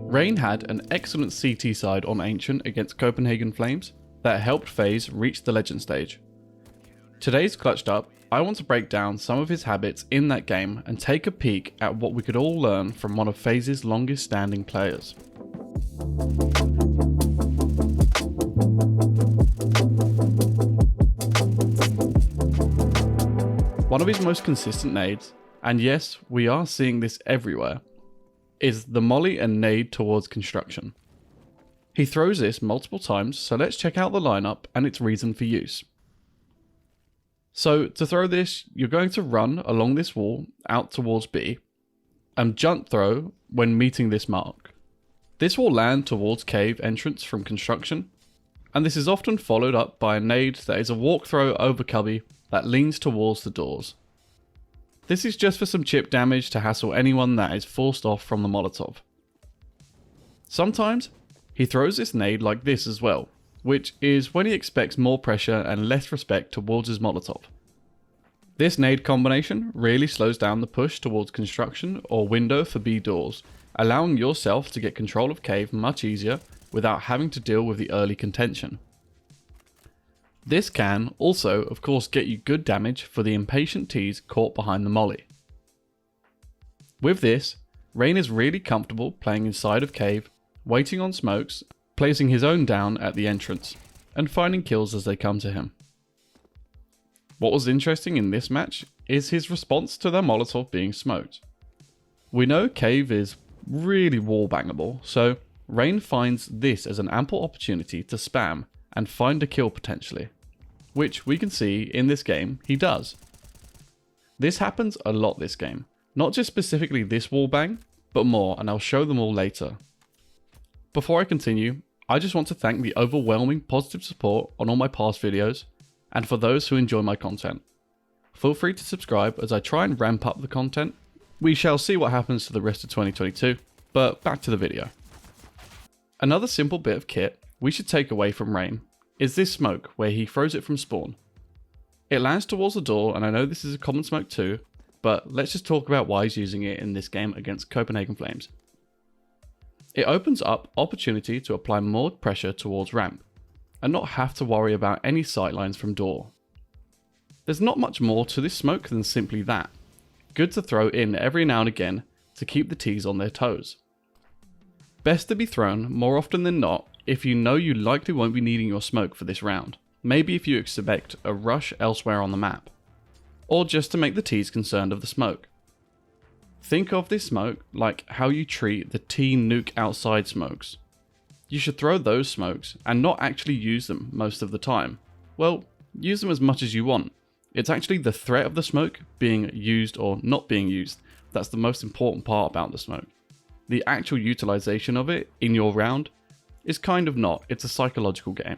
Rain had an excellent CT side on Ancient against Copenhagen Flames that helped Faze reach the legend stage. Today's Clutched Up, I want to break down some of his habits in that game and take a peek at what we could all learn from one of Faze's longest standing players. One of his most consistent nades, and yes, we are seeing this everywhere, is the molly and nade towards construction. He throws this multiple times, so let's check out the lineup and its reason for use. So to throw this, you're going to run along this wall out towards B and jump throw when meeting this mark. This will land towards cave entrance from construction, and this is often followed up by a nade that is a walk throw over cubby that leans towards the doors. This is just for some chip damage to hassle anyone that is forced off from the Molotov. Sometimes he throws this nade like this as well, which is when he expects more pressure and less respect towards his Molotov. This nade combination really slows down the push towards construction or window for B doors, allowing yourself to get control of cave much easier without having to deal with the early contention. This can also, of course, get you good damage for the impatient T's caught behind the molly. With this, Rain is really comfortable playing inside of cave, waiting on smokes, placing his own down at the entrance, and finding kills as they come to him. What was interesting in this match is his response to their Molotov being smoked. We know cave is really wall bangable, so Rain finds this as an ample opportunity to spam and find a kill potentially, which we can see in this game he does. This happens a lot this game, not just specifically this wall bang, but more, and I'll show them all later. Before I continue, I just want to thank the overwhelming positive support on all my past videos, and for those who enjoy my content. Feel free to subscribe as I try and ramp up the content. We shall see what happens to the rest of 2022, but back to the video. Another simple bit of kit we should take away from Rain is this smoke where he throws it from spawn. It lands towards the door, and I know this is a common smoke too, but let's just talk about why he's using it in this game against Copenhagen Flames. It opens up opportunity to apply more pressure towards ramp, and not have to worry about any sightlines from door. There's not much more to this smoke than simply that. Good to throw in every now and again to keep the T's on their toes. Best to be thrown more often than not if you know you likely won't be needing your smoke for this round, maybe if you expect a rush elsewhere on the map, or just to make the T's concerned of the smoke. Think of this smoke like how you treat the T nuke outside smokes. You should throw those smokes and not actually use them most of the time. Well, use them as much as you want. It's actually the threat of the smoke being used or not being used that's the most important part about the smoke. The actual utilization of it in your round is kind of not, it's a psychological game.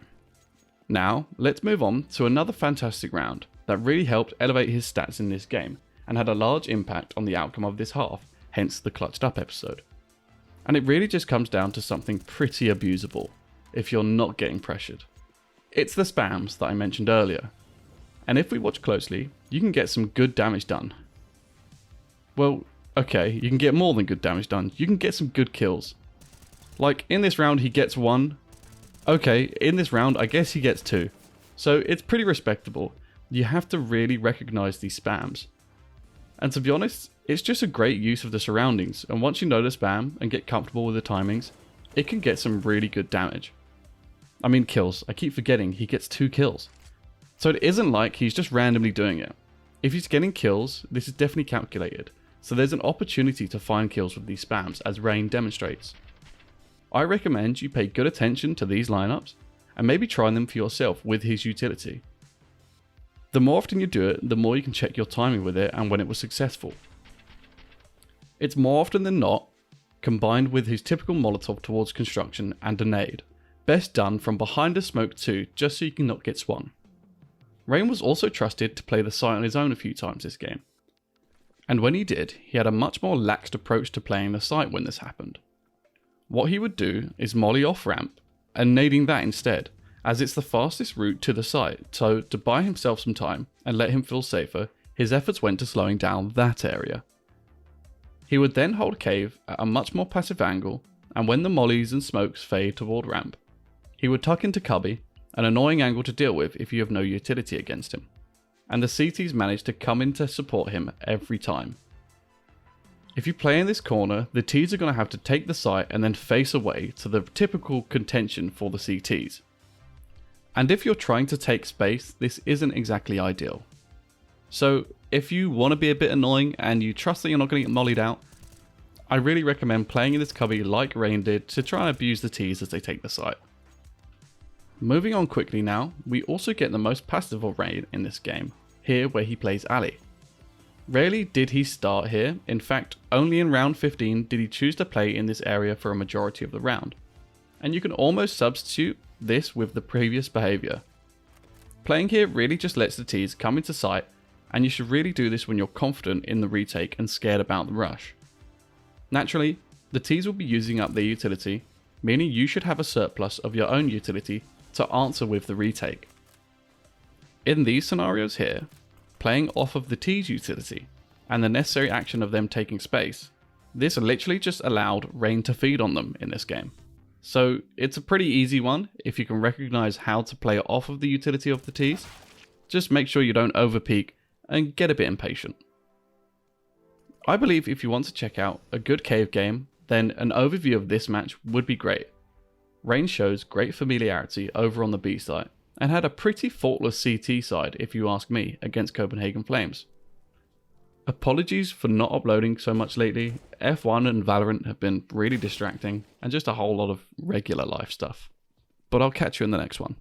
Now, let's move on to another fantastic round that really helped elevate his stats in this game and had a large impact on the outcome of this half, hence the Clutched Up episode. And it really just comes down to something pretty abusable if you're not getting pressured. It's the spams that I mentioned earlier. And if we watch closely, you can get some good damage done. Well, okay, you can get more than good damage done, you can get some good kills. Like in this round he gets 1. Okay, in this round I guess he gets 2. So it's pretty respectable. You have to really recognize these spams. And to be honest, it's just a great use of the surroundings, and once you know the spam and get comfortable with the timings, it can get some really good damage. I mean kills, I keep forgetting he gets 2 kills. So it isn't like he's just randomly doing it. If he's getting kills, this is definitely calculated, so there's an opportunity to find kills with these spams as Rain demonstrates. I recommend you pay good attention to these lineups, and maybe try them for yourself with his utility. The more often you do it, the more you can check your timing with it and when it was successful. It's more often than not combined with his typical Molotov towards construction and a nade, best done from behind a smoke too, just so you can not get swung. Rain was also trusted to play the site on his own a few times this game, and when he did, he had a much more laxed approach to playing the site when this happened. What he would do is molly off ramp and nading that instead, as it's the fastest route to the site, so to buy himself some time and let him feel safer, his efforts went to slowing down that area. He would then hold cave at a much more passive angle and when the mollies and smokes fade toward ramp, he would tuck into cubby, an annoying angle to deal with if you have no utility against him, and the CTs manage to come in to support him every time. If you play in this corner, the Ts are going to have to take the site and then face away to the typical contention for the CTs. And if you're trying to take space, this isn't exactly ideal. So if you want to be a bit annoying and you trust that you're not going to get mollied out, I really recommend playing in this cubby like Rain did to try and abuse the Ts as they take the site. Moving on quickly now, we also get the most passive of Rain in this game, here where he plays alley. Rarely did he start here, in fact only in round 15 did he choose to play in this area for a majority of the round, and you can almost substitute this with the previous behaviour. Playing here really just lets the Ts come into sight, and you should really do this when you're confident in the retake and scared about the rush. Naturally, the Ts will be using up their utility, meaning you should have a surplus of your own utility to answer with the retake. In these scenarios here, playing off of the T's utility and the necessary action of them taking space, this literally just allowed Rain to feed on them in this game. So it's a pretty easy one if you can recognize how to play off of the utility of the T's. Just make sure you don't overpeak and get a bit impatient. I believe if you want to check out a good cave game, then an overview of this match would be great. Rain shows great familiarity over on the B site, and had a pretty faultless CT side if you ask me against Copenhagen Flames. Apologies for not uploading so much lately, F1 and Valorant have been really distracting, and just a whole lot of regular life stuff. But I'll catch you in the next one.